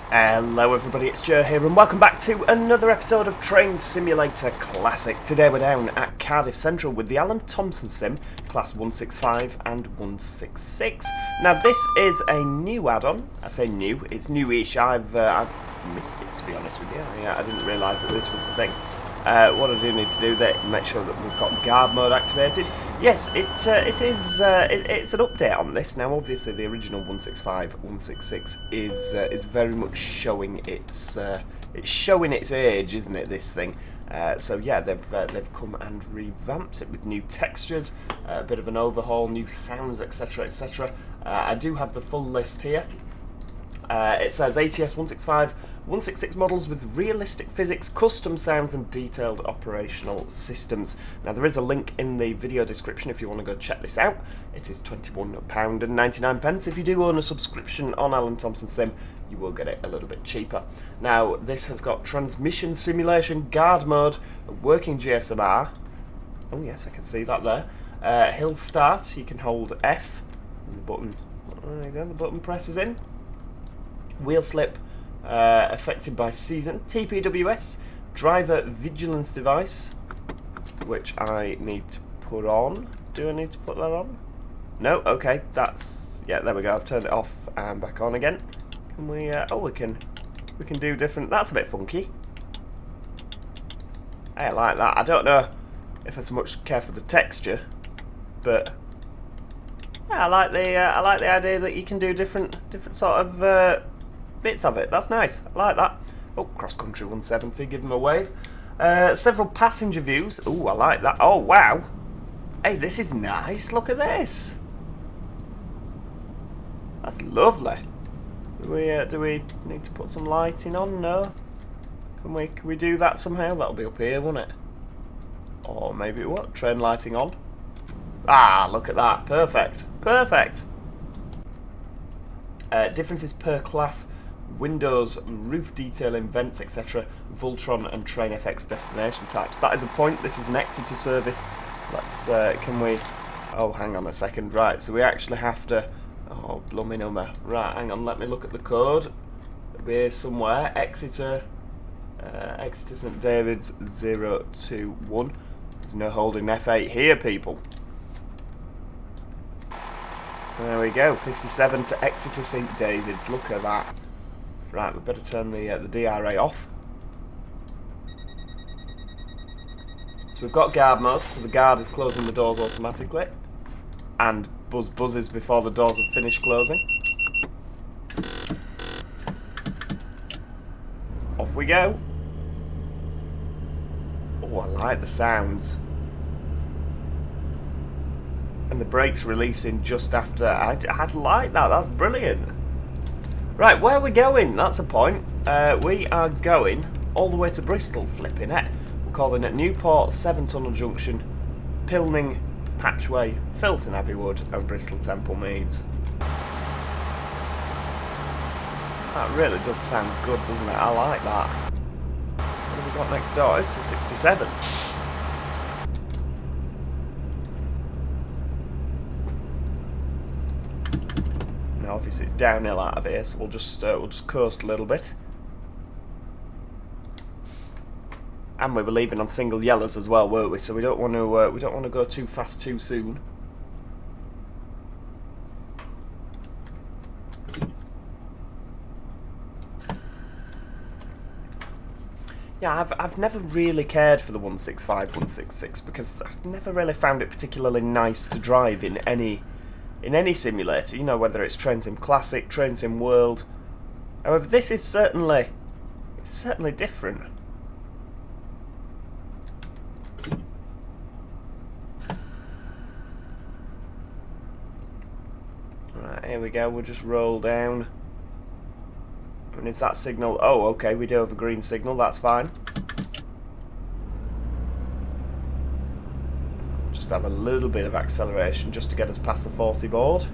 Hello everybody, it's Joe here and welcome back to another episode of Train Simulator Classic. Today we're down at Cardiff Central with the Alan Thompson sim, class 165 and 166. Now this is a new add-on. I say new, it's newish. I've missed it, to be honest with you. I didn't realise that this was the thing. What I do need to do there, make sure that we've got guard mode activated. Yes, it's an update on this now. Obviously, the original 165, 166 is very much showing its age, isn't it? This thing. So yeah, they've come and revamped it with new textures, a bit of an overhaul, new sounds, etc., etc. I do have the full list here. It says ATS 165, 166 models with realistic physics, custom sounds and detailed operational systems. Now there is a link in the video description if you want to go check this out. It is £21.99. If you do own a subscription on Alan Thompson Sim, you will get it a little bit cheaper. Now this has got transmission simulation, guard mode, a working GSMR. Oh yes, I can see that there. Hill start, you can hold F and the button. There you go, the button presses in. Wheel slip affected by season, TPWS, driver vigilance device, which I need to put on. Do I need to put that on? No, okay, that's, yeah, there we go, I've turned it off and back on again. Can we, oh, we can do different, that's a bit funky. I like that. I don't know if I so much care for the texture, but yeah, I like the idea that you can do different sort of bits of it. That's nice. I like that. Oh, cross country 170. Give them a wave. Several passenger views. Oh, I like that. Oh, wow. Hey, this is nice. Look at this. That's lovely. Do we need to put some lighting on? No. Can we do that somehow? That'll be up here, won't it? Or maybe what? Train lighting on. Ah, look at that. Perfect. Perfect. Differences per class. Windows, roof detailing, vents, etc. Voltron and Train FX destination types. That is a point. This is an Exeter service. Let's, can we... Oh, hang on a second. Right, so we actually have to... Oh, blooming number. Right, hang on, let me look at the code. It'll be here somewhere. Exeter, Exeter St David's 021. There's no holding F8 here, people. There we go, 57 to Exeter St David's. Look at that. Right, we better turn the DRA off. So we've got guard mode, so the guard is closing the doors automatically. And buzzes before the doors have finished closing. Off we go. Oh, I like the sounds. And the brakes releasing just after. I'd like that, that's brilliant. Right, where are we going? That's a point. We are going all the way to Bristol, flipping it. We're calling it Newport, Severn Tunnel Junction, Pilning, Patchway, Filton, Abbeywood and Bristol Temple Meads. That really does sound good, doesn't it? I like that. What have we got next door? It's a 67. Now obviously it's downhill out of here, so we'll just coast a little bit. And we were leaving on single yellows as well, weren't we? So we don't want to go too fast too soon. Yeah, I've never really cared for the 165, 166 because I've never really found it particularly nice to drive in any simulator, you know, whether it's Train Sim Classic, Train Sim World. However, this is certainly different. Right, here we go, we'll just roll down. And it's that signal. Oh, okay, we do have a green signal, that's fine. Just have a little bit of acceleration just to get us past the 40 board.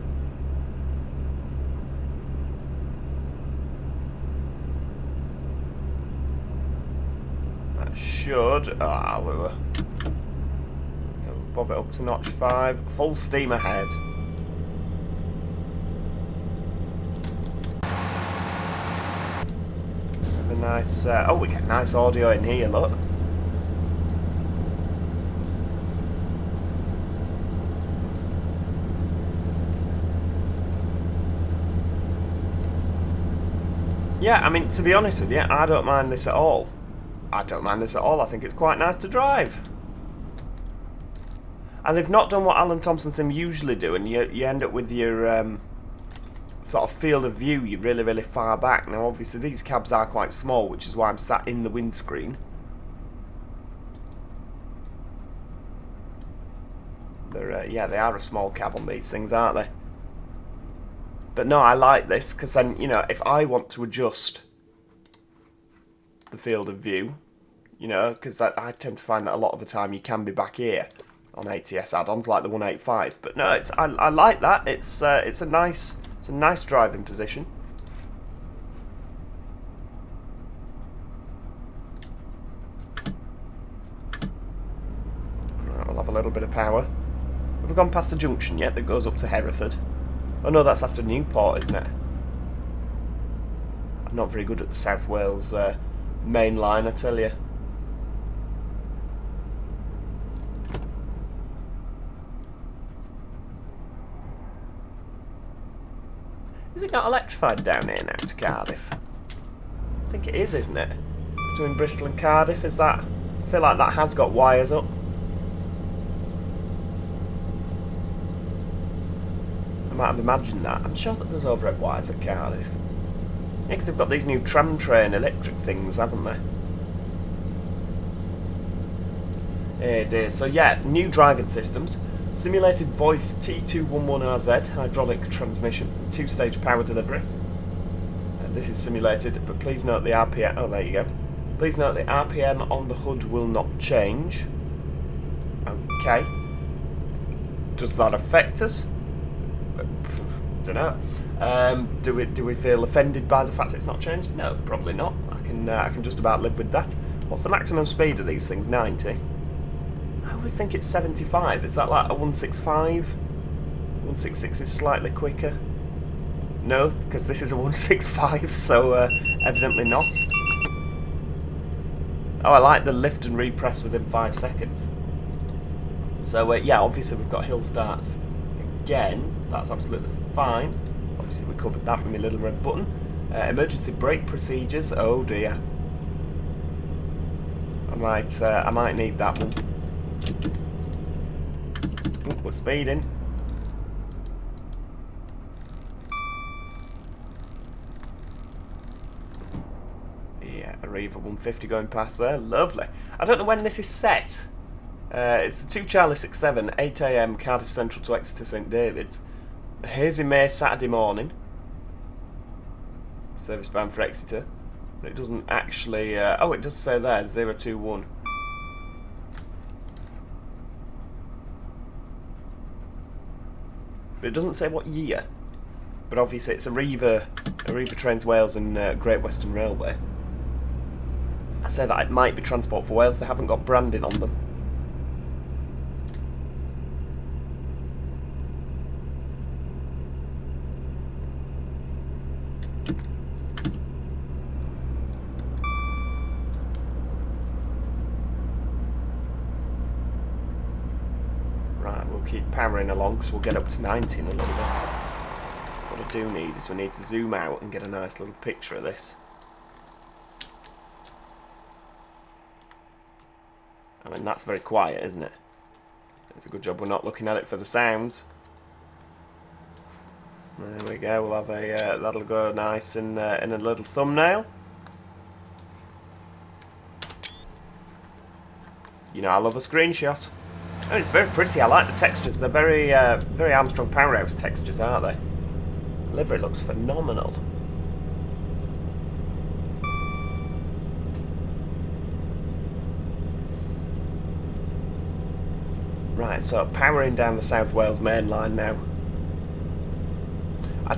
That should... we were... Bob it up to notch 5. Full steam ahead. nice... oh, we get nice audio in here, look. Yeah, I mean, to be honest with you, I don't mind this at all. I don't mind this at all. I think it's quite nice to drive. And they've not done what Alan Thompson Sim usually do, and you end up with your sort of field of view, you're really, really far back. Now, obviously, these cabs are quite small, which is why I'm sat in the windscreen. They're, yeah, they are a small cab on these things, aren't they? But no, I like this, because then, you know, if I want to adjust the field of view, you know, because I tend to find that a lot of the time you can be back here on ATS add-ons like the 185. But no, I like that. It's a nice driving position. Right, we'll have a little bit of power. Have we gone past the junction yet that goes up to Hereford? Oh no, that's after Newport, isn't it? I'm not very good at the South Wales main line, I tell you. Is it not electrified down here now to Cardiff? I think it is, isn't it? Between Bristol and Cardiff, is that? I feel like that has got wires up. I might have imagined that. I'm sure that there's overhead wires at Cardiff. Yeah, because they've got these new tram train electric things, haven't they? Oh dear. So yeah, new driving systems. Simulated Voith T211RZ hydraulic transmission, 2-stage power delivery. This is simulated, but please note the RPM. Oh, there you go. Please note the RPM on the hood will not change. Okay. Does that affect us? Don't know. Do we feel offended by the fact it's not changed? No, probably not. I can just about live with that. What's the maximum speed of these things? 90. I always think it's 75. Is that like a 165? 166 is slightly quicker. No, because this is a 165, so evidently not. Oh, I like the lift and repress within 5 seconds. So yeah, obviously we've got hill starts again. That's absolutely fine. Obviously we covered that with my little red button. Emergency brake procedures. Oh dear. I might need that one. Ooh, we're speeding. Yeah, Arriva 150 going past there. Lovely. I don't know when this is set. It's 2 Charlie 67, 8 AM, Cardiff Central to Exeter St David's. A hazy May Saturday morning. Service bound for Exeter. But it doesn't actually... oh, it does say there, 021. But it doesn't say what year. But obviously it's Arriva Trains Wales and Great Western Railway. I say that it might be Transport for Wales, they haven't got branding on them. Keep powering along, so we'll get up to 90 in a little bit. What I do need is we need to zoom out and get a nice little picture of this. I mean, that's very quiet, isn't it? It's a good job we're not looking at it for the sounds. There we go, we'll have a, that'll go nice in a little thumbnail. You know, I love a screenshot. Oh, it's very pretty. I like the textures. They're very, very Armstrong Powerhouse textures, aren't they? The livery looks phenomenal. Right, so powering down the South Wales main line now.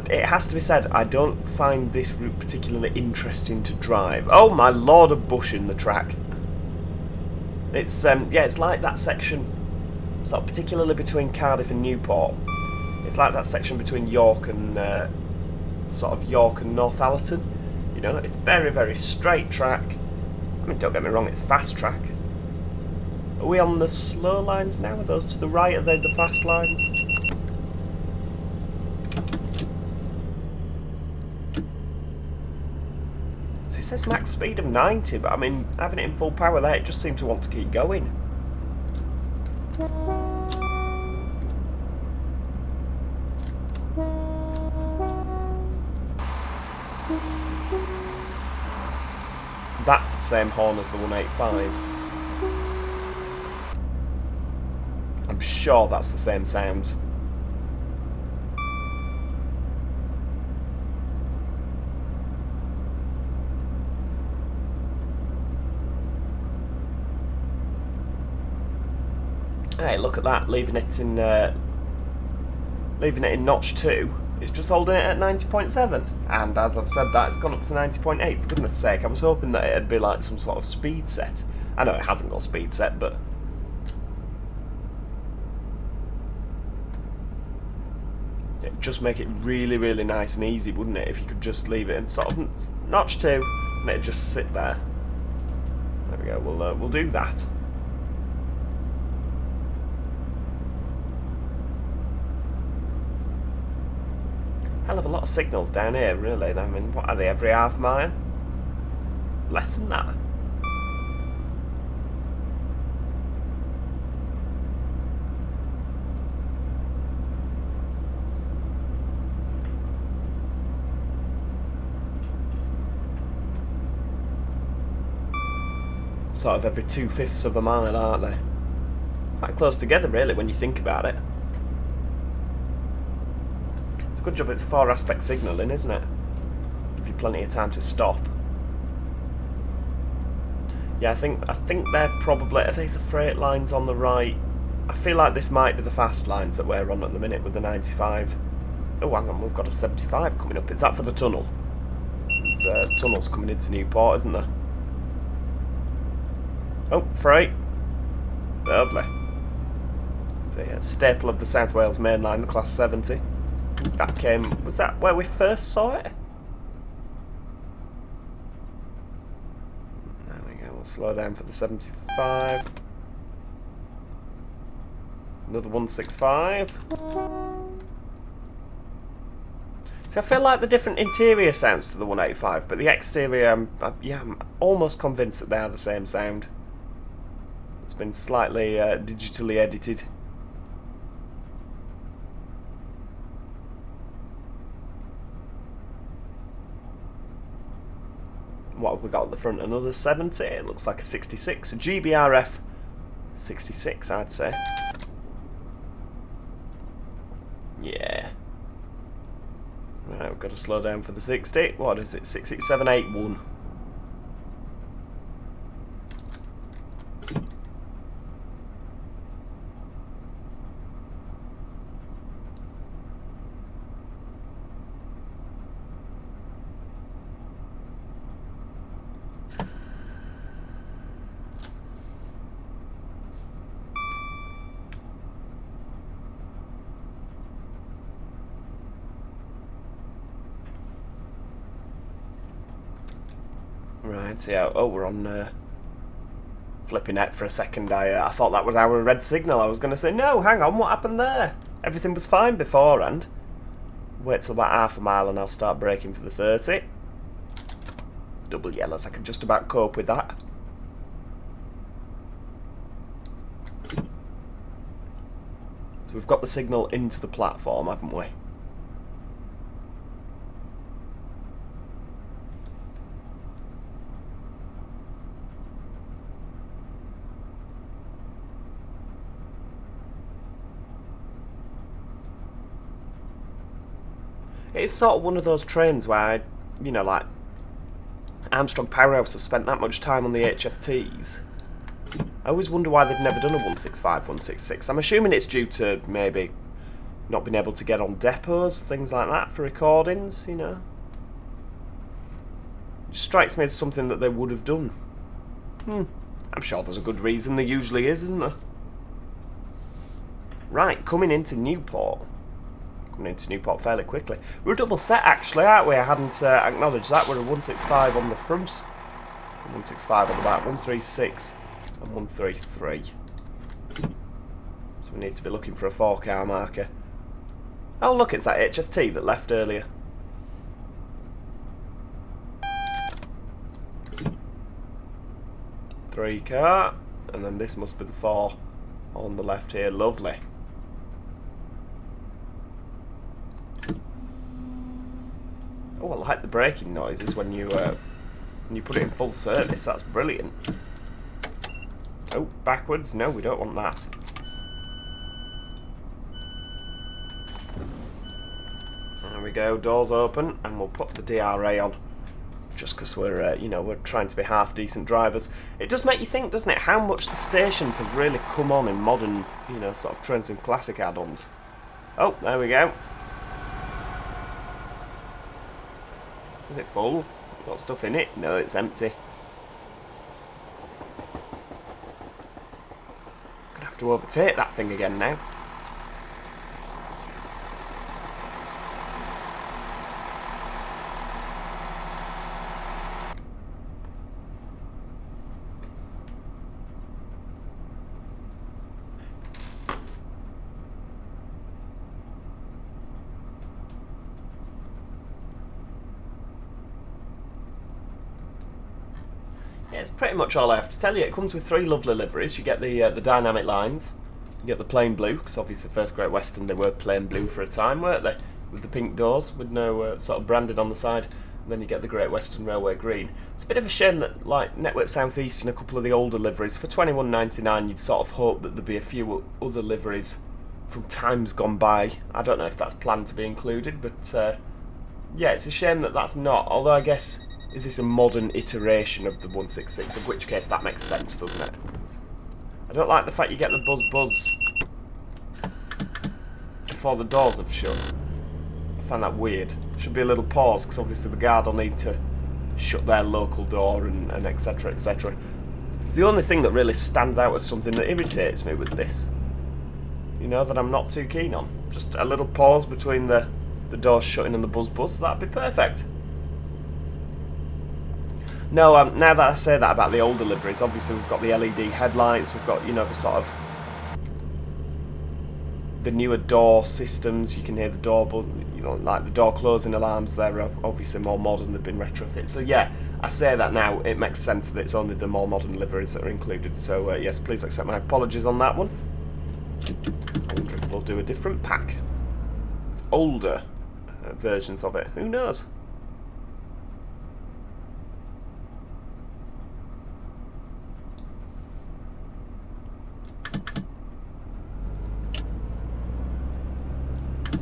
It has to be said, I don't find this route particularly interesting to drive. Oh my lord, a bush in the track. It's yeah, it's like that section. Sort of particularly between Cardiff and Newport. It's like that section between York and sort of York and Northallerton. know, it's very, very straight track. I mean, don't get me wrong, it's fast track. Are we on the slow lines now? Are those to the right? Are they the fast lines? So it says max speed of 90, but I mean, having it in full power there, it just seemed to want to keep going. That's the same horn as the 185. I'm sure that's the same sound. Hey, look at that! Leaving it in notch 2. It's just holding it at 90.7, and as I've said that, it's gone up to 90.8. For goodness sake, I was hoping that it'd be like some sort of speed set. I know it hasn't got speed set, but it'd just make it really, really nice and easy, wouldn't it? If you could just leave it in sort of notch 2, and it'd just sit there. There we go. We'll do that. Hell of a lot of signals down here, really. I mean, what are they, every half mile? Less than that. Sort of every 2/5 of a mile, aren't they? Quite close together, really, when you think about it. Good job it's 4-aspect signalling, isn't it? Give you plenty of time to stop. Yeah, I think they're probably... Are they the freight lines on the right? I feel like this might be the fast lines that we're on at the minute with the 95. Oh, hang on, we've got a 75 coming up. Is that for the tunnel? There's tunnels coming into Newport, isn't there? Oh, freight. Lovely. So yeah, staple of the South Wales main line, the Class 70. That came... Was that where we first saw it? There we go. We'll slow down for the 75. Another 165. See, I feel like the different interior sounds to the 185, but the exterior, I'm almost convinced that they are the same sound. It's been slightly digitally edited. What have we got at the front? Another 70. It looks like a 66. A GBRF 66, I'd say. Yeah. Right, we've got to slow down for the 60. What is it? 66781. Right, see how... Oh, we're on flipping net for a second. I thought that was our red signal. I was going to say, no, hang on, what happened there? Everything was fine beforehand. Wait till about half a mile and I'll start braking for the 30. Double yellows, I can just about cope with that. So we've got the signal into the platform, haven't we? It's sort of one of those trains where, you know, like Armstrong Powerhouse have spent that much time on the HSTs. I always wonder why they've never done a 165, 166. I'm assuming it's due to maybe not being able to get on depots, things like that, for recordings, you know. It strikes me as something that they would have done. I'm sure there's a good reason. There usually is, isn't there? Right, coming into Newport. coming into Newport fairly quickly. We're a double set actually, aren't we? I hadn't acknowledged that. We're a 165 on the front, 165 on the back, 136 and 133. So we need to be looking for a 4-car marker. Oh look, it's that HST that left earlier. Three car, and then this must be the 4 on the left here. Lovely. Oh, I like the braking noises when you put it in full service. That's brilliant. Oh, backwards? No, we don't want that. There we go. Doors open, and we'll put the DRA on. Just because we're, you know, we're trying to be half decent drivers. It does make you think, doesn't it, how much the stations have really come on in modern, you know, sort of Trains and Classic add-ons. Oh, there we go. Is it full? Got stuff in it? No, it's empty. Gonna have to overtake that thing again now. Yeah, it's pretty much all I have to tell you. It comes with 3 lovely liveries. You get the dynamic lines, you get the plain blue, because obviously First Great Western they were plain blue for a time, weren't they? With the pink doors, with no sort of branded on the side. And then you get the Great Western Railway green. It's a bit of a shame that, like, Network South East and a couple of the older liveries, for £21.99 you'd sort of hope that there'd be a few other liveries from times gone by. I don't know if that's planned to be included, but yeah, it's a shame that that's not. Although I guess, is this a modern iteration of the 166? In which case that makes sense, doesn't it? I don't like the fact you get the buzz before the doors have shut. I find that weird. Should be a little pause, because obviously the guard will need to shut their local door and etc, etc. It's the only thing that really stands out as something that irritates me with this. You know, that I'm not too keen on. Just a little pause between the doors shutting and the buzz, that'd be perfect. No, now that I say that about the older liveries, obviously we've got the LED headlights, we've got, you know, the sort of the newer door systems. You can hear the door, you know, like the door closing alarms. They're obviously more modern. They've been retrofit. So yeah, I say that now. It makes sense that it's only the more modern liveries that are included. So yes, please accept my apologies on that one. I wonder if they'll do a different pack, older versions of it. Who knows?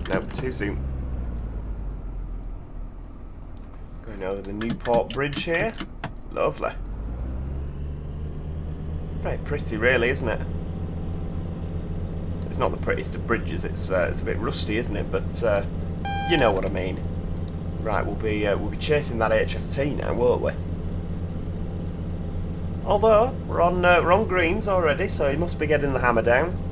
No, too soon. Going over the Newport Bridge here. Lovely. Very pretty, really, isn't it? It's not the prettiest of bridges. It's a bit rusty, isn't it? But you know what I mean. Right, we'll be chasing that HST now, won't we? Although we're on greens already, so he must be getting the hammer down.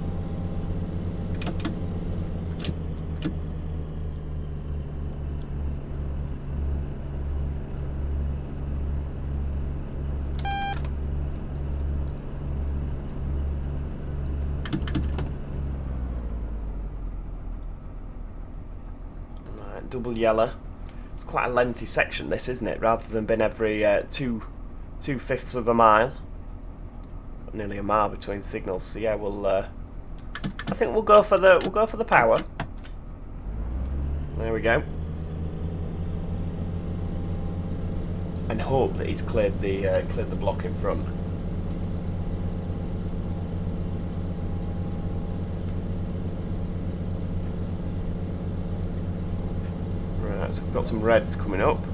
Double yellow. It's quite a lengthy section, this, isn't it? Rather than being every 2/5 of a mile, nearly a mile between signals. So yeah, we'll. I think we'll go for the power. There we go. And hope that he's cleared the block in front. So we've got some reds coming up.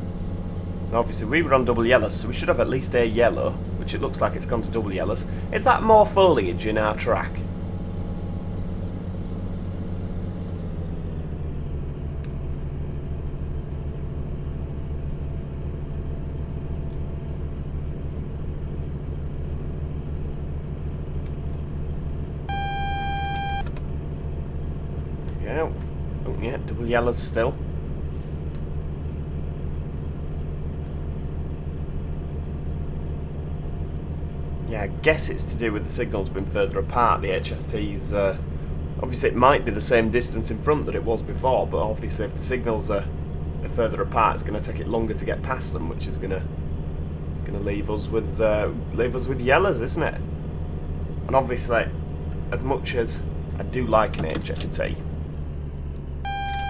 Obviously we were on double yellows, so we should have at least a yellow, which it looks like it's gone to double yellows. Is that more foliage in our track? There we go. Oh yeah, double Couple of yellows still. Yeah, I guess it's to do with the signals being further apart. The HSTs, obviously it might be the same distance in front that it was before, but obviously if the signals are further apart, it's going to take it longer to get past them, which is going to leave us with yellows, isn't it? And obviously, as much as I do like an HST,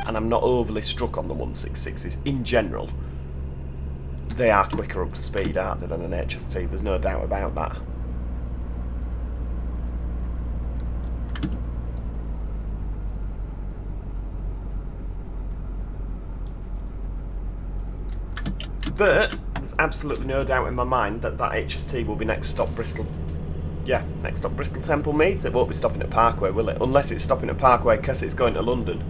and I'm not overly struck on the 166s in general, they are quicker up to speed, aren't they, than an HST? There's no doubt about that. But there's absolutely no doubt in my mind that that HST will be next stop Bristol. Yeah, next stop Bristol Temple Meads. It won't be stopping at Parkway, will it? Unless it's stopping at Parkway because it's going to London.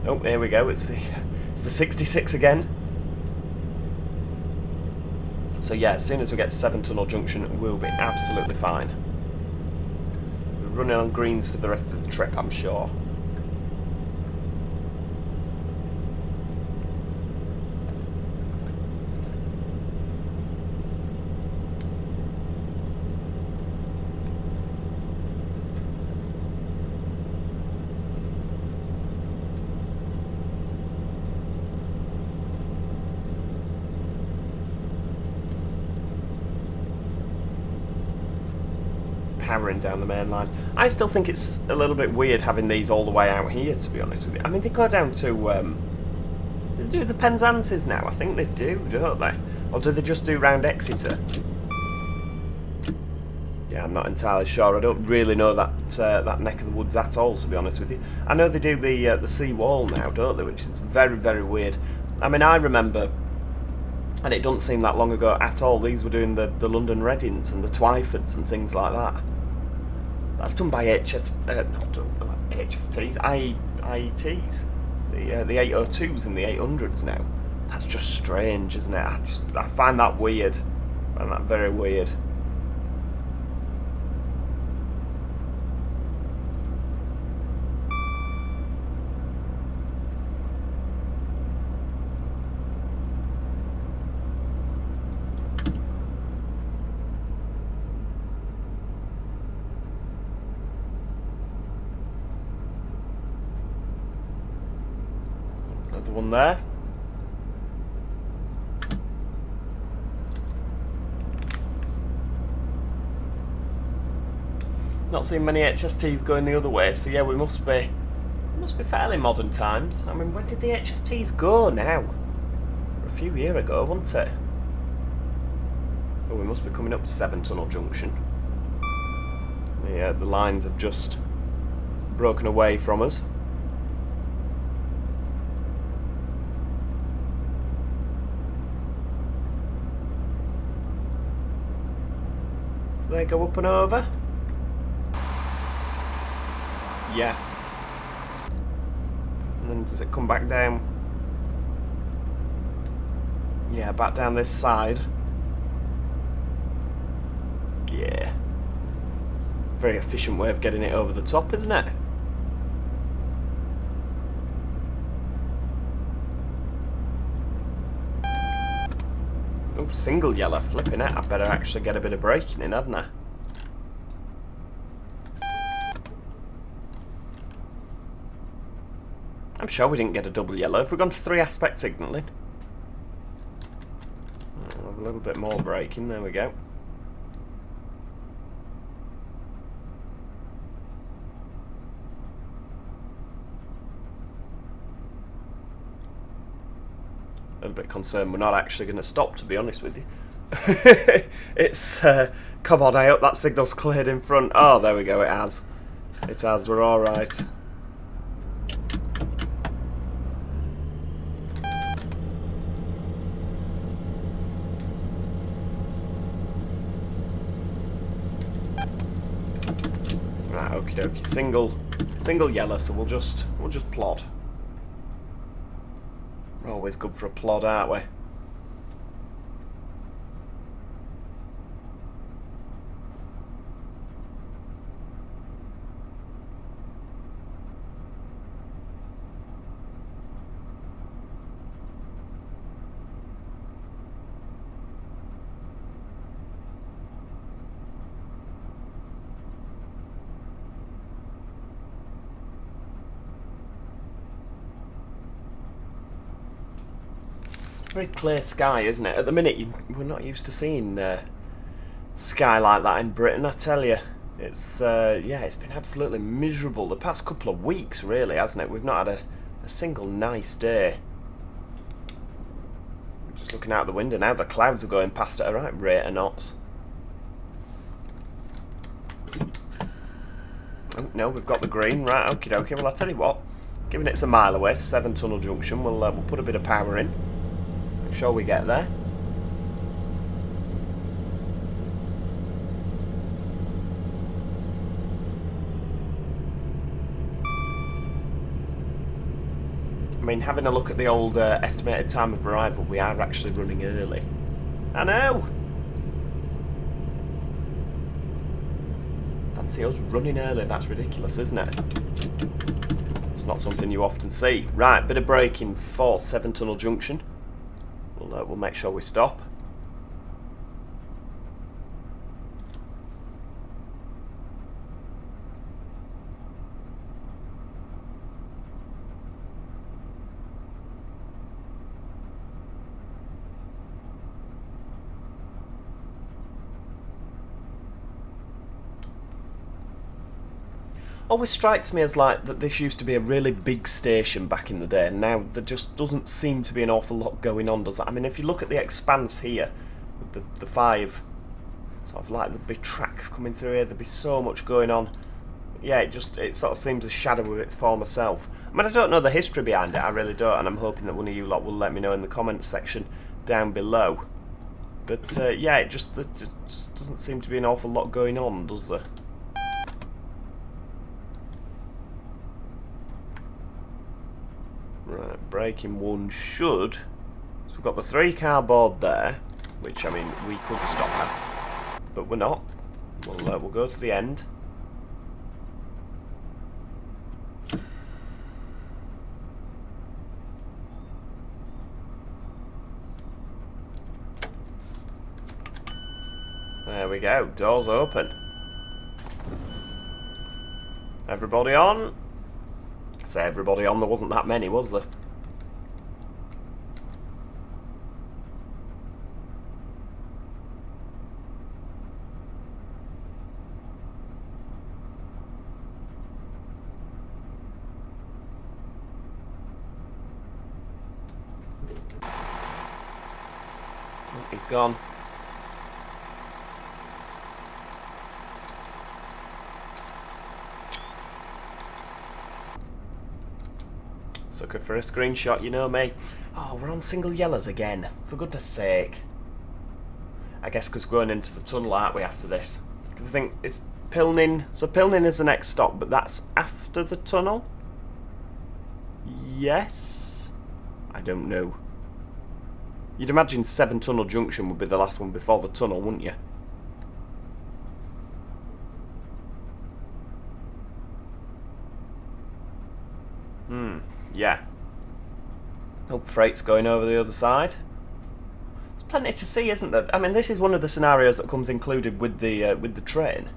Oh, here we go. It's the 66 again. So yeah, as soon as we get to Severn Tunnel Junction, we'll be absolutely fine. We're running on greens for the rest of the trip, I'm sure. Powering down the main line. I still think it's a little bit weird having these all the way out here, to be honest with you. I mean, they go down to, they do the Penzances now. I think they do, don't they? Or do they just do round Exeter? Yeah, I'm not entirely sure. I don't really know that that neck of the woods at all, to be honest with you. I know they do the sea wall now, don't they? Which is very, very weird. I mean, I remember, and it doesn't seem that long ago at all, these were doing the London Readings and the Twyfords and things like that. That's done by not done by HSTs, IETs, the 802s and the 800s now. That's just strange, isn't it? I find that weird. I find that very weird. Another one there. Not seeing many HSTs going the other way, so yeah, we must be fairly modern times. I mean, when did the HSTs go now? A few years ago, wasn't it? Oh, we must be coming up to Severn Tunnel Junction. Yeah, the lines have just broken away from us. They go up and over. Yeah. And then does it come back down? Yeah, back down this side. Yeah. Very efficient way of getting it over the top, isn't it? Oh, single yellow, flipping it. I better actually get a bit of braking in, hadn't I? I'm sure we didn't get a double yellow. Have we gone to 3-aspect signalling? Oh, a little bit more braking, there we go. A little bit concerned we're not actually going to stop, to be honest with you. It's, come on, I hope that signal's cleared in front. Oh, there we go, it has. It has, we're alright. Right, okie dokie. Single yellow, so we'll just plod. We're always good for a plod, aren't we? very clear sky, isn't it? At the minute, we're not used to seeing sky like that in Britain, I tell you. It's, yeah, it's been absolutely miserable the past couple of weeks, really, hasn't it? We've not had a single nice day. Just looking out the window now, the clouds are going past at a right rate of knots. Oh, no, we've got the green. Right, okie dokie. Well, I'll tell you what. Given it's a mile away, Severn Tunnel Junction, we'll put a bit of power in. Make sure we get there. I mean, having a look at the old estimated time of arrival, we are actually running early. I know! Fancy us running early, that's ridiculous, isn't it? It's not something you often see. Right, bit of braking for Severn Tunnel Junction. We'll make sure we stop. Always strikes me as like that this used to be a really big station back in the day, and now there just doesn't seem to be an awful lot going on, does it? I mean, if you look at the expanse here, with the 5 sort of like the big tracks coming through here, there'd be so much going on. Yeah, it sort of seems a shadow of its former self. I mean, I don't know the history behind it, I really don't, and I'm hoping that one of you lot will let me know in the comments section down below. But yeah, it just doesn't seem to be an awful lot going on, does there? Right, braking one should. So we've got the 3-car board there, which, I mean, we could stop at, but we're not. We'll go to the end. There we go, doors open. Everybody on? I say everybody on, there wasn't that many, was there? Oh, he's gone. Sucker for a screenshot, you know me. Oh, we're on single yellows again. For goodness sake. I guess because we're going into the tunnel, aren't we, after this? Because I think it's Pilning. So Pilning is the next stop, but that's after the tunnel? Yes? I don't know. You'd imagine Severn Tunnel Junction would be the last one before the tunnel, wouldn't you? Yeah. Oh, freight's going over the other side. There's plenty to see, isn't there? I mean, this is one of the scenarios that comes included with the train.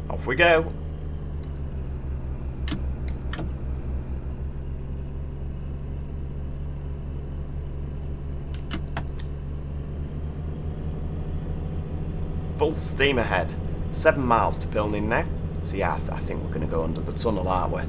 Off we go. Full steam ahead. 7 miles to Pilning now. So yeah, I think we're going to go under the tunnel, aren't we?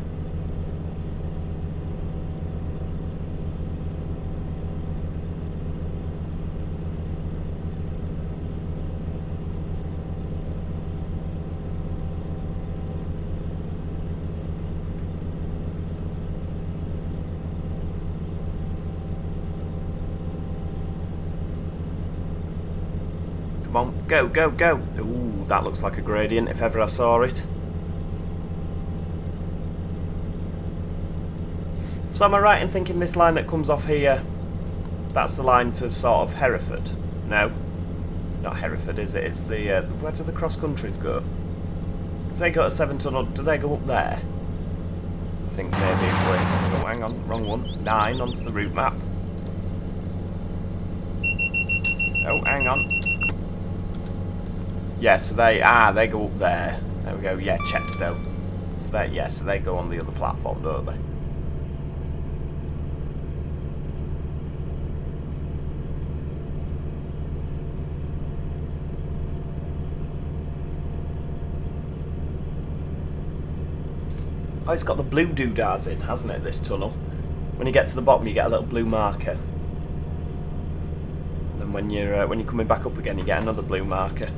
Come on, go, go, go. Ooh, that looks like a gradient if ever I saw it. So am I right in thinking this line that comes off here, that's the line to sort of Hereford? No, not Hereford, is it? It's the, where do the cross countries go? Because they go to Severn Tunnel, do they go up there? think maybe if we... Oh, hang on, wrong one. 9 onto the route map. Oh, hang on. Yeah, so they go up there. There we go. Yeah, Chepstow. So they go on the other platform, don't they? Oh, it's got the blue doodahs in, hasn't it, this tunnel? When you get to the bottom, you get a little blue marker. And then when you're coming back up again, you get another blue marker.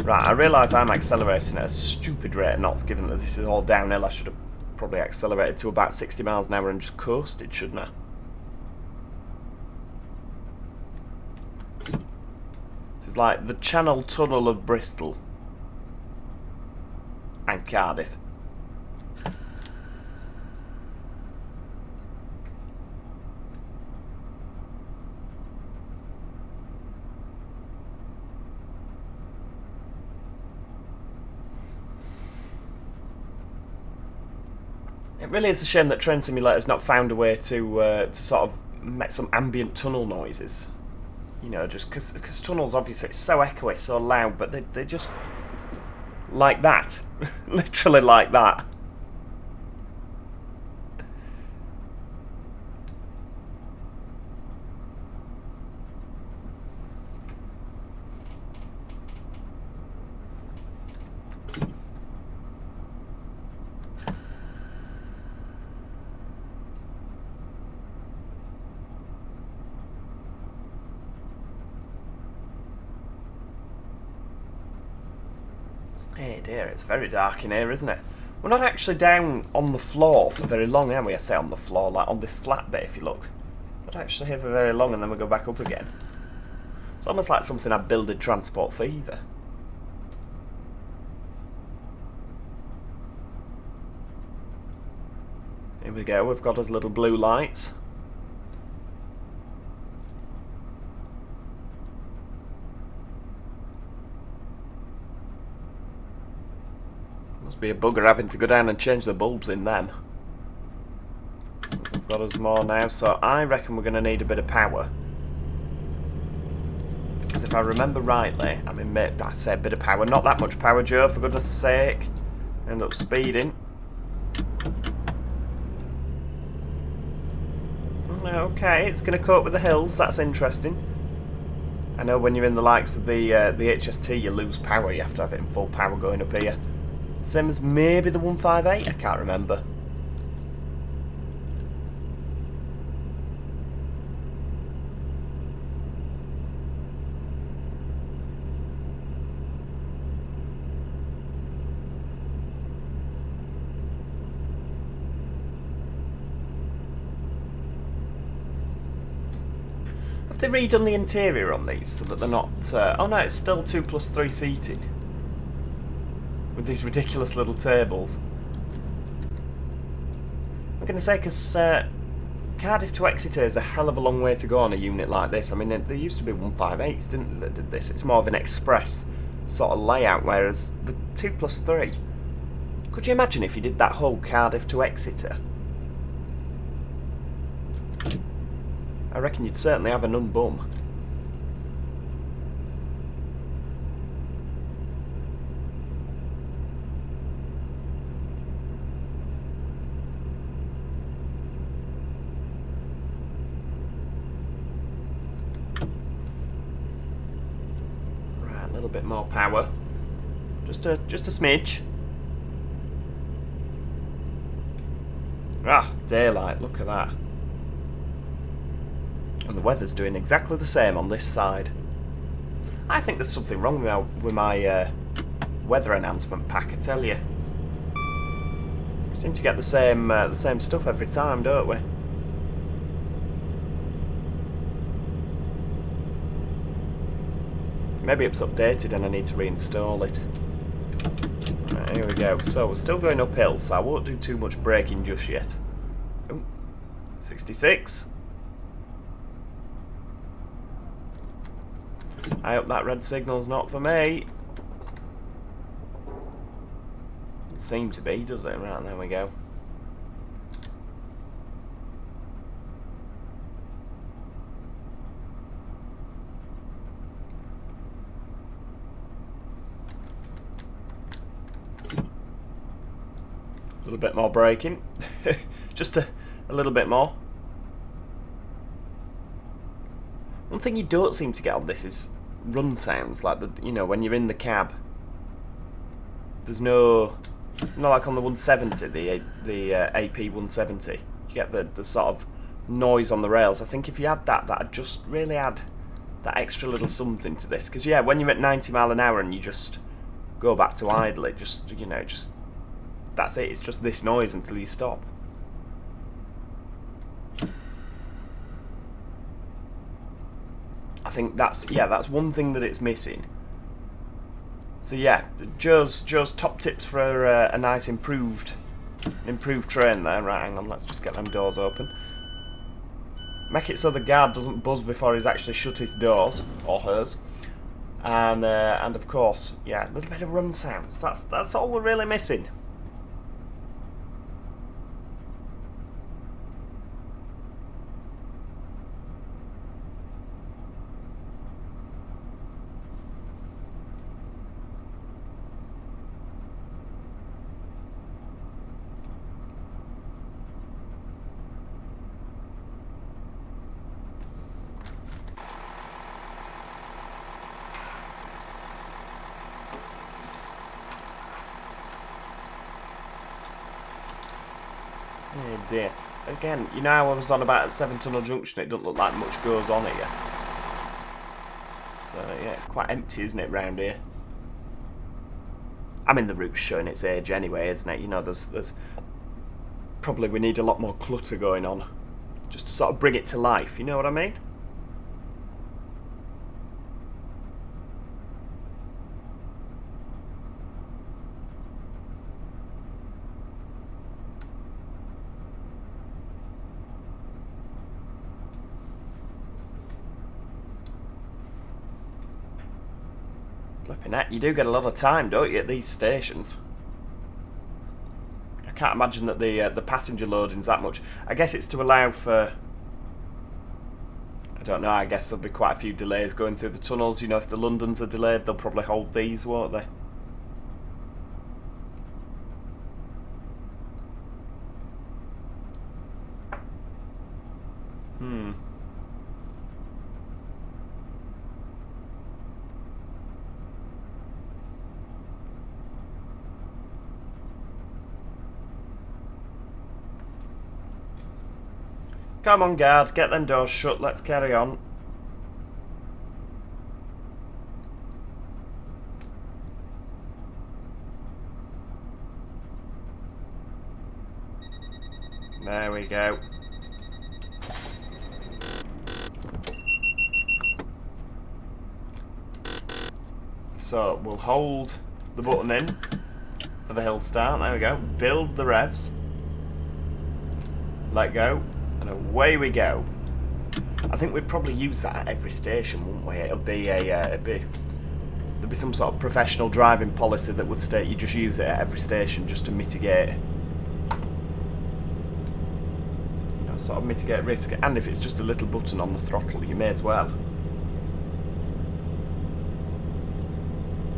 Right, I realise I'm accelerating at a stupid rate of knots, given that this is all downhill. I should have probably accelerated to about 60 miles an hour and just coasted, shouldn't I? This is like the Channel Tunnel of Bristol. And Cardiff. It really is a shame that Train Simulator's not found a way to sort of make some ambient tunnel noises. You know, just because tunnels, obviously, it's so echoey, so loud, but they're just like that. Literally like that. Hey dear, it's very dark in here, isn't it? We're not actually down on the floor for very long, are we? I say on the floor, like on this flat bit, if you look. Not actually here for very long, and then we go back up again. It's almost like something I builded Transport Fever. Here we go, we've got us little blue lights. Must be a bugger having to go down and change the bulbs in them. We've got us more now, so I reckon we're going to need a bit of power. Because if I remember rightly, I mean, I say a bit of power, not that much power, Joe, for goodness sake. End up speeding. Okay, it's going to cope with the hills, that's interesting. I know when you're in the likes of the HST, you lose power, you have to have it in full power going up here. Same as maybe the 158, I can't remember. Have they redone the interior on these so that they're not... oh no, it's still 2+3 seating. With these ridiculous little tables. I'm going to say, because Cardiff to Exeter is a hell of a long way to go on a unit like this. I mean, there used to be 158s, didn't there, that did this? It's more of an express sort of layout, whereas the 2+3... Could you imagine if you did that whole Cardiff to Exeter? I reckon you'd certainly have a bum. Right, a little bit more power. Just a smidge. Ah, daylight, look at that. And the weather's doing exactly the same on this side. I think there's something wrong with my weather announcement pack, I tell you. We seem to get the same stuff every time, don't we? Maybe it's updated and I need to reinstall it. Right, here we go. So we're still going uphill, so I won't do too much braking just yet. Oh, 66. I hope that red signal's not for me. Doesn't seem to be, does it? Right, there we go. little bit more braking. Just a little bit more. One thing you don't seem to get on this is run sounds, like when you're in the cab. There's no, not like on the 170, the AP 170. You get the sort of noise on the rails. I think if you had that, that'd just really add that extra little something to this. Because yeah, when you're at 90 mile an hour and you just go back to idle, it just that's it. It's just this noise until you stop. I think that's one thing that it's missing. So yeah, Joe's top tips for a nice improved train there. Right, hang on, let's just get them doors open. Make it so the guard doesn't buzz before he's actually shut his doors, or hers. And of course, yeah, a little bit of run sounds. That's all we're really missing. Oh dear. Again, you know how I was on about Severn Tunnel Junction, it doesn't look like much goes on here. So yeah, it's quite empty, isn't it, round here? I mean, the route's showing its age anyway, isn't it? You know, there's probably we need a lot more clutter going on, just to sort of bring it to life, you know what I mean? Flipping heck, you do get a lot of time, don't you, at these stations? I can't imagine that the passenger loading's that much. I guess it's to allow for, I don't know, I guess there'll be quite a few delays going through the tunnels. You know, if the Londons are delayed, they'll probably hold these, won't they? Come on, guard, get them doors shut, let's carry on. There we go. So, we'll hold the button in for the hill start, there we go. Build the revs. Let go. And away we go. I think we'd probably use that at every station, wouldn't we? There'd be some sort of professional driving policy that would state you just use it at every station just to mitigate, you know, sort of mitigate risk. And if it's just a little button on the throttle, you may as well.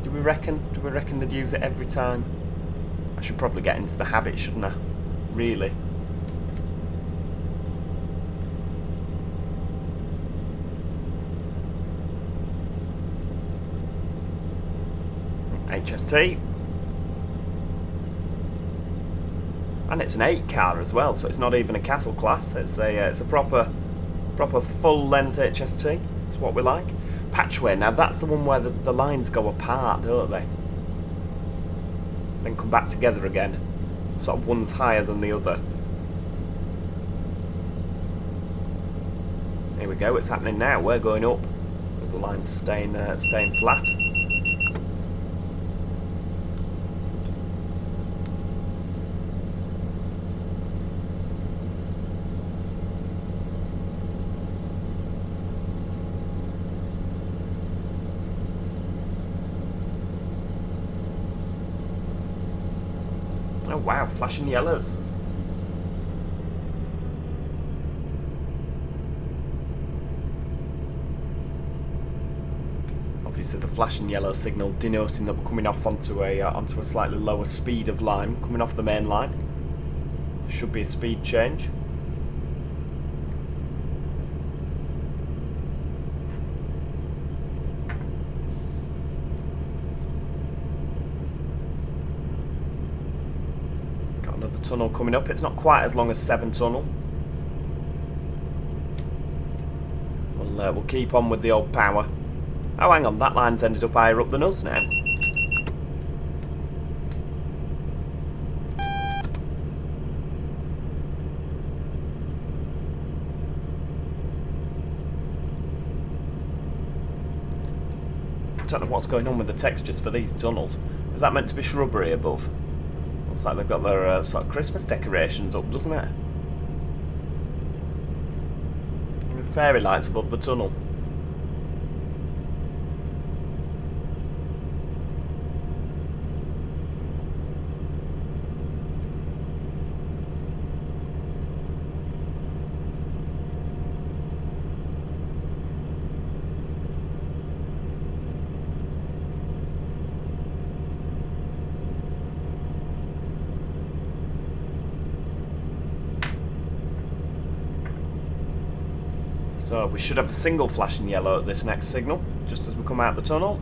Do we reckon they'd use it every time? I should probably get into the habit, shouldn't I? Really. HST, and it's an 8 car as well, so it's not even a castle class. It's a proper full length HST. It's what we like. Patchway, now that's the one where the lines go apart, don't they? Then come back together again. Sort of one's higher than the other. Here we go. It's happening now. We're going up. The line's staying flat. Oh wow, flashing yellows. Obviously the flashing yellow signal denoting that we're coming off onto a slightly lower speed of line, coming off the main line. should be a speed change. Got another tunnel coming up. It's not quite as long as Severn Tunnel. We'll keep on with the old power. Oh, hang on, that line's ended up higher up than us now. I don't know what's going on with the textures for these tunnels. Is that meant to be shrubbery above? Looks like they've got their sort of Christmas decorations up, doesn't it? Fairy lights above the tunnel. So we should have a single flashing yellow at this next signal, just as we come out the tunnel.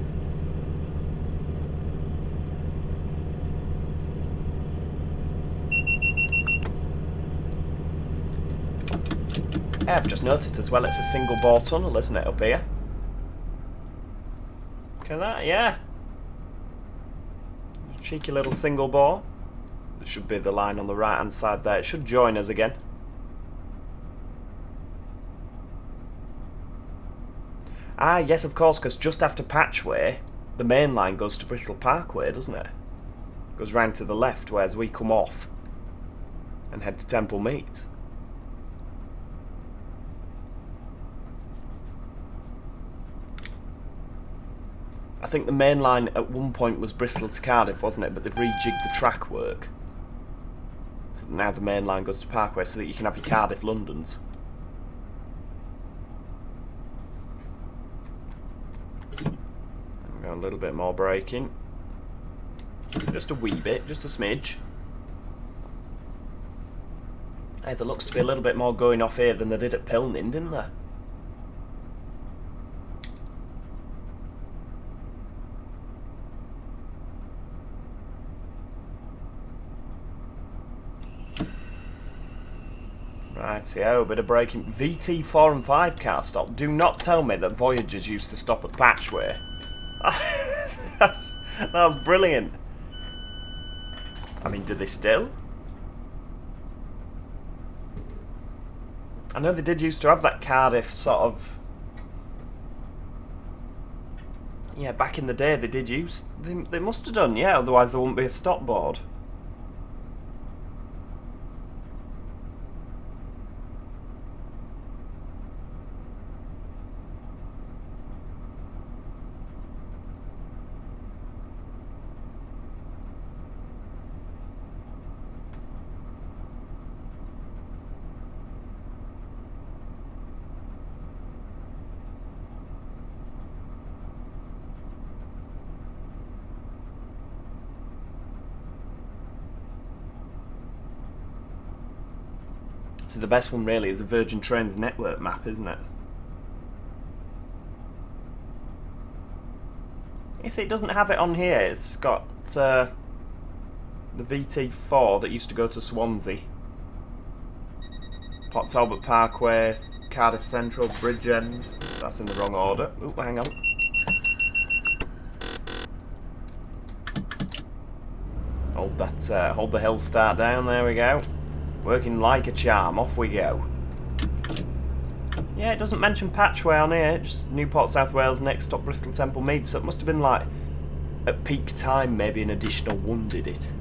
I've just noticed as well it's a single bore tunnel, isn't it, up here? Look at that, yeah. Cheeky little single bore. There should be the line on the right hand side there. It should join us again. Ah, yes, of course, because just after Patchway, the main line goes to Bristol Parkway, doesn't it? Goes round to the left, whereas we come off and head to Temple Meads. I think the main line at one point was Bristol to Cardiff, wasn't it? But they've rejigged the track work. So now the main line goes to Parkway so that you can have your Cardiff Londons. A little bit more braking. Just a wee bit, just a smidge. Hey, there looks to be a little bit more going off here than they did at Pilning, didn't there? Rightio, bit of braking. VT4 and 5 car stop. Do not tell me that Voyagers used to stop at Patchway. That's brilliant. I mean, do they still? I know they did used to have that Cardiff sort of... Yeah, back in the day they did use... They must have done, yeah, otherwise there wouldn't be a stop board. So the best one really is the Virgin Trains network map, isn't it? You see, it doesn't have it on here. It's got the VT4 that used to go to Swansea. Port Talbot Parkway, Cardiff Central, Bridgend. That's in the wrong order. Ooh, hang on. Hold the hill start down. There we go. Working like a charm. Off we go. Yeah, it doesn't mention Patchway on here. Just Newport, South Wales, next stop Bristol Temple Meads. So it must have been like at peak time, maybe an additional one did it.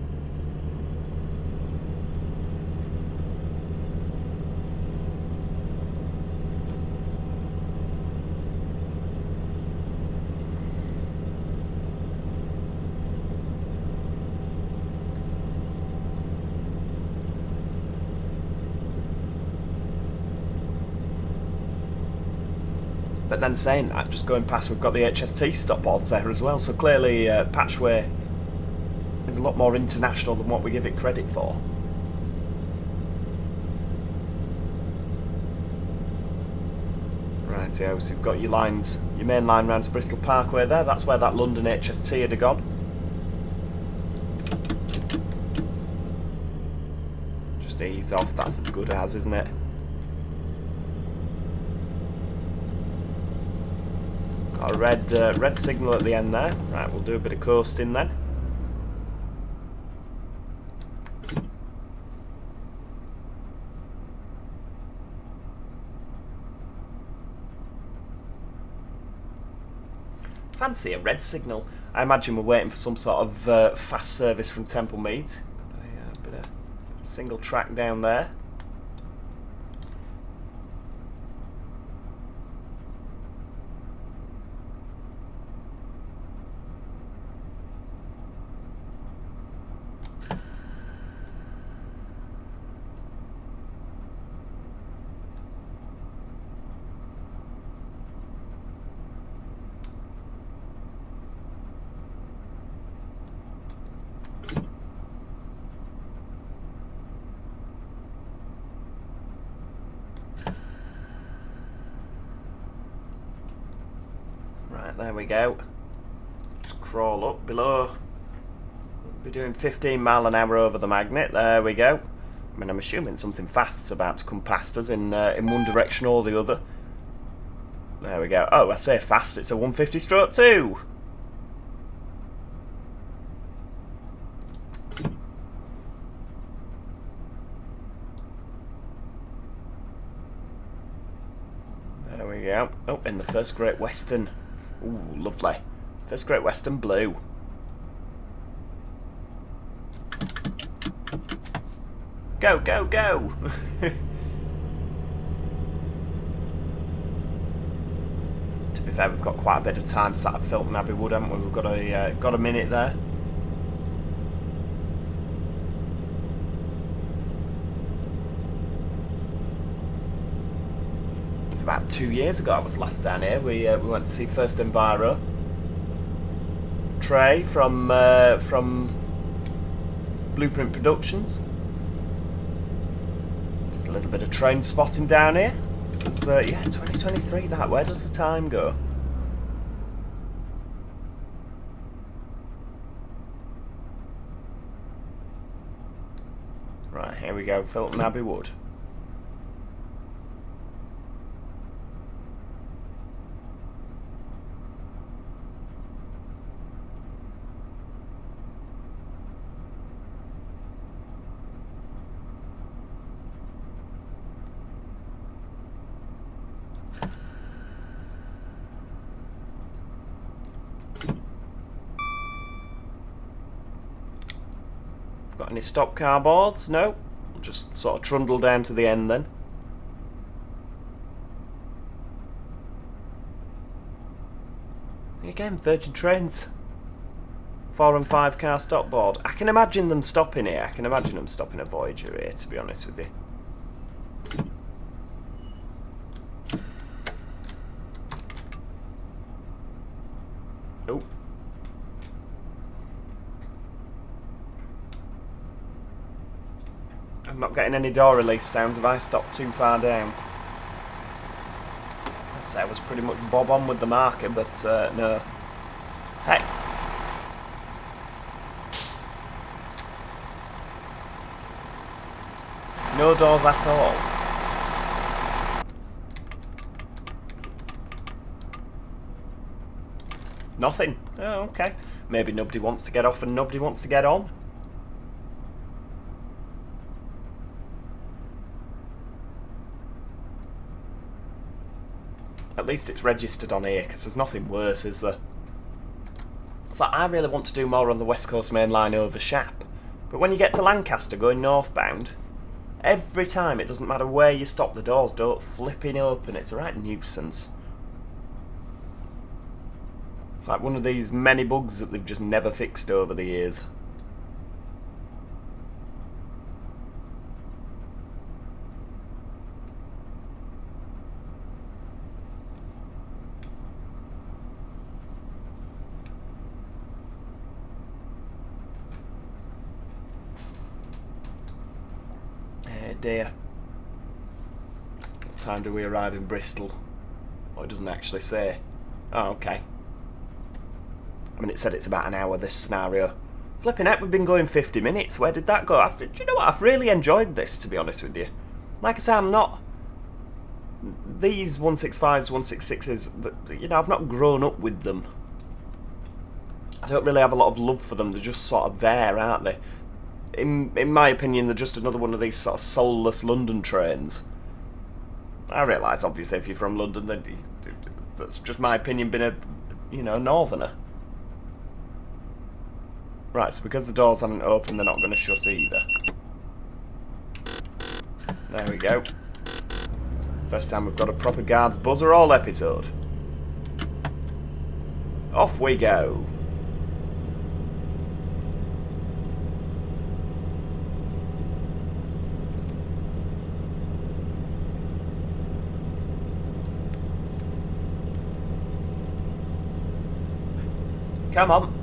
But then saying that, just going past, we've got the HST stop boards there as well, so clearly Patchway is a lot more international than what we give it credit for. Rightio, so you've got your lines, your main line round to Bristol Parkway there. That's where that London HST had gone. Just ease off, that's as good as, isn't it? Got a red signal at the end there. Right, we'll do a bit of coasting then. Fancy a red signal. I imagine we're waiting for some sort of fast service from Temple Meads. Got a bit of single track down there. Right, there we go. Just crawl up below. We'll be doing 15 mile an hour over the magnet. There we go. I mean, I'm assuming something fast's about to come past us in one direction or the other. There we go. Oh, I say fast, it's a 150/2. There we go. Oh, in the first Great Western. Ooh, lovely. First Great Western blue. Go, go, go! To be fair, we've got quite a bit of time sat at Filton Abbeywood, haven't we? We've got a minute there. It's about 2 years ago I was last down here. We went to see First Enviro. Trey from Blueprint Productions. Did a little bit of train spotting down here. It was, yeah, 2023 that. Where does the time go? Right, here we go, Filton Abbeywood. Got any stop car boards? No. We'll just sort of trundle down to the end then. Again, Virgin Trains. 4 and 5 car stop board. I can imagine them stopping here. I can imagine them stopping a Voyager here, to be honest with you. Oh. I'm not getting any door release sounds if I stop too far down. I'd say I was pretty much bob on with the marker, but no. Hey! No doors at all. Nothing. Oh, okay. Maybe nobody wants to get off and nobody wants to get on. At least it's registered on here, because there's nothing worse, is there? It's like, I really want to do more on the West Coast Main Line over Shap. But when you get to Lancaster going northbound, every time, it doesn't matter where you stop, the doors don't flipping open. It's a right nuisance. It's like one of these many bugs that they've just never fixed over the years. Dear. What time do we arrive in Bristol? Oh, it doesn't actually say. Oh, okay. I mean, it said it's about an hour, this scenario. Flipping heck, we've been going 50 minutes. Where did that go? Do you know what? I've really enjoyed this, to be honest with you. Like I say, I'm not... These 165s, 166s, you know, I've not grown up with them. I don't really have a lot of love for them. They're just sort of there, aren't they? In my opinion, they're just another one of these sort of soulless London trains. I realise, obviously, if you're from London, then that's just my opinion, being a, you know, northerner. Right, so because the doors haven't opened, they're not going to shut either. There we go. First time we've got a proper guard's buzzer all episode. Off we go. Come on.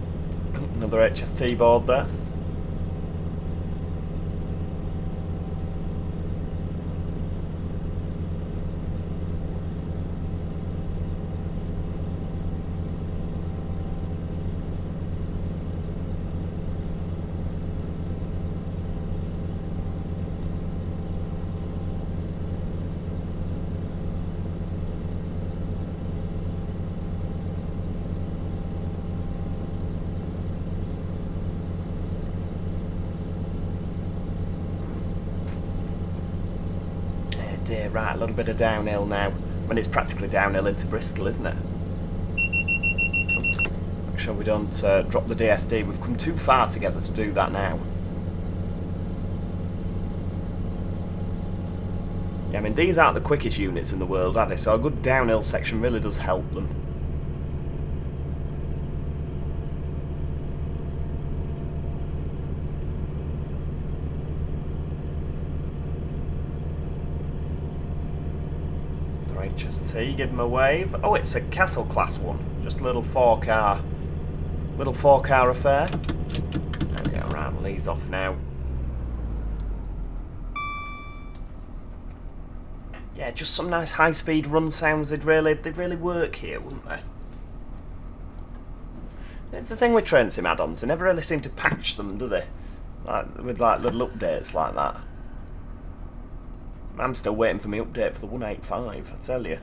Another HST board there. Right, a little bit of downhill now. When it's practically downhill into Bristol, isn't it? Make sure we don't drop the DSD. We've come too far together to do that now. Yeah, I mean, these aren't the quickest units in the world, are they? So a good downhill section really does help them. HST, give him a wave. Oh, it's a castle class one. Just a little four car affair. There we go, right, well, he's off now. Yeah, just some nice high speed run sounds. They'd really work here, wouldn't they? It's the thing with train sim add-ons, they never really seem to patch them, do they? Like, with like little updates like that. I'm still waiting for my update for the 185, I tell you.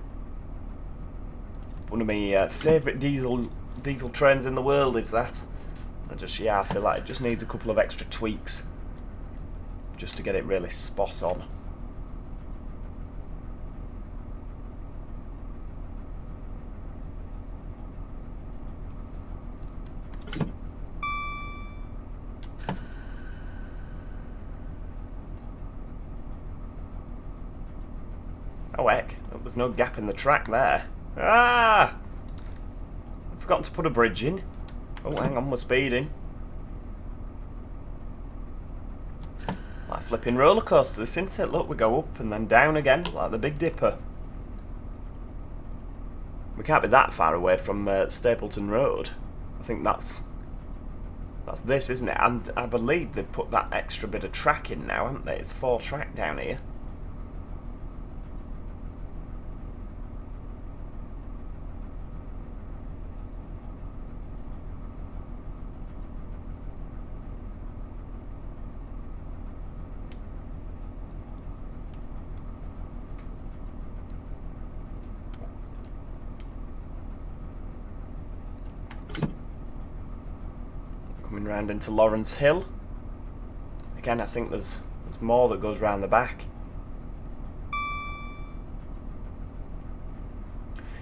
One of my favourite diesel trains in the world is that. I feel like it just needs a couple of extra tweaks just to get it really spot on. Oh heck, there's no gap in the track there. Ah! I've forgotten to put a bridge in. Oh, hang on, we're speeding. Like a flipping roller coaster, this, isn't it? Look, we go up and then down again, like the Big Dipper. We can't be that far away from Stapleton Road. I think that's this, isn't it? And I believe they've put that extra bit of track in now, haven't they? It's 4 track down here. Coming round into Lawrence Hill. Again, I think there's more that goes round the back.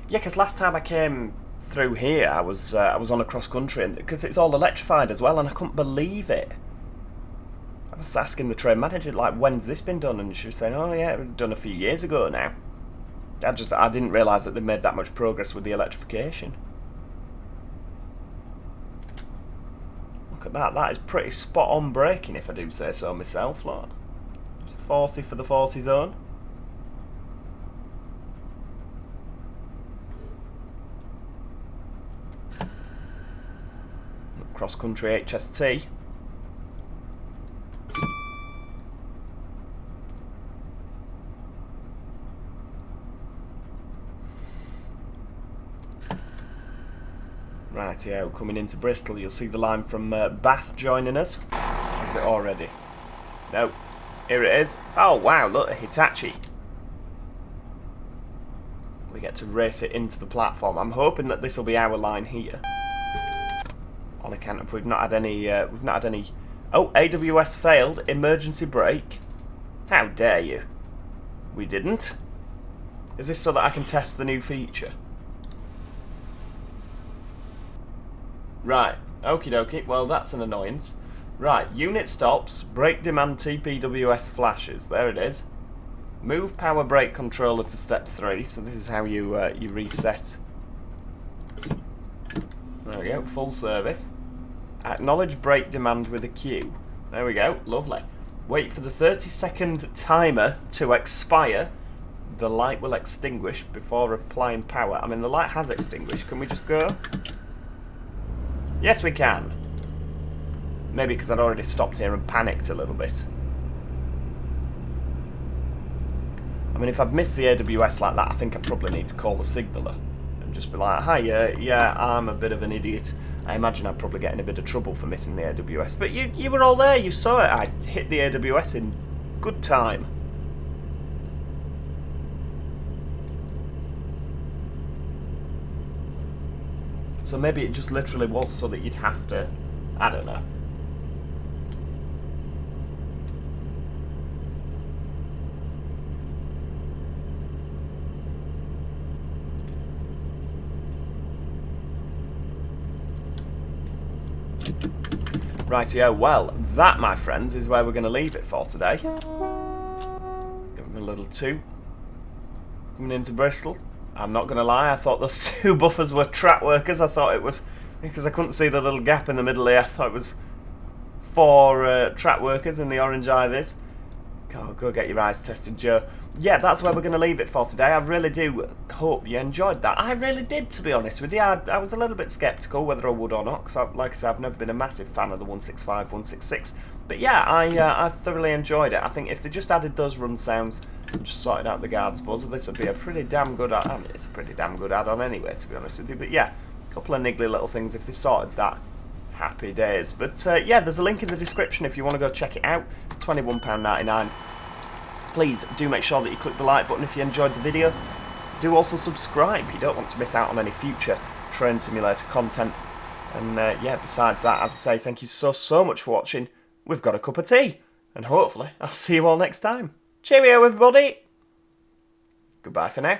Yeah, because last time I came through here, I was on a cross country, because it's all electrified as well, and I couldn't believe it. I was asking the train manager, like, when's this been done? And she was saying, oh yeah, it was done a few years ago now. I didn't realise that they made that much progress with the electrification. Look at that, that is pretty spot on braking, if I do say so myself. Look. 40 for the 40 zone. Cross country HST. Rightio, coming into Bristol, you'll see the line from Bath joining us. Is it already? No. Here it is. Oh wow, look, a Hitachi. We get to race it into the platform. I'm hoping that this will be our line here. On account of we've not had any. Oh, AWS failed. Emergency brake. How dare you? We didn't. Is this so that I can test the new feature? Right. Okie dokie. Well, that's an annoyance. Right. Unit stops. Brake demand TPWS flashes. There it is. Move power brake controller to step 3. So this is how you you reset. There we go. Full service. Acknowledge brake demand with a Q. There we go. Lovely. Wait for the 30-second timer to expire. The light will extinguish before applying power. I mean, the light has extinguished. Can we just go? Yes, we can. Maybe because I'd already stopped here and panicked a little bit. I mean, if I've missed the AWS like that, I think I probably need to call the signaller and just be like, hi, yeah, I'm a bit of an idiot. I imagine I'd probably get in a bit of trouble for missing the AWS. But you were all there, you saw it. I hit the AWS in good time. So maybe it just literally was so that you'd have to, I don't know. Rightio, well, that, my friends, is where we're going to leave it for today. Give them a little 2. Coming into Bristol. I'm not going to lie, I thought those 2 buffers were track workers. I thought it was, because I couldn't see the little gap in the middle here, I thought it was 4 track workers in the orange Ivies. Go get your eyes tested, Joe. Yeah, that's where we're going to leave it for today. I really do hope you enjoyed that. I really did, to be honest with you. I was a little bit sceptical whether I would or not, because, like I said, I've never been a massive fan of the 165, 166. But yeah, I thoroughly enjoyed it. I think if they just added those run sounds and just sorted out the guards buzzer, this would be a pretty damn good add-on. I mean, it's a pretty damn good add-on anyway, to be honest with you. But yeah, a couple of niggly little things if they sorted that. Happy days. But yeah, there's a link in the description if you want to go check it out. £21.99. Please do make sure that you click the like button if you enjoyed the video. Do also subscribe. You don't want to miss out on any future Train Simulator content. And yeah, besides that, as I say, thank you so much for watching. We've got a cup of tea. And hopefully, I'll see you all next time. Cheerio, everybody. Goodbye for now.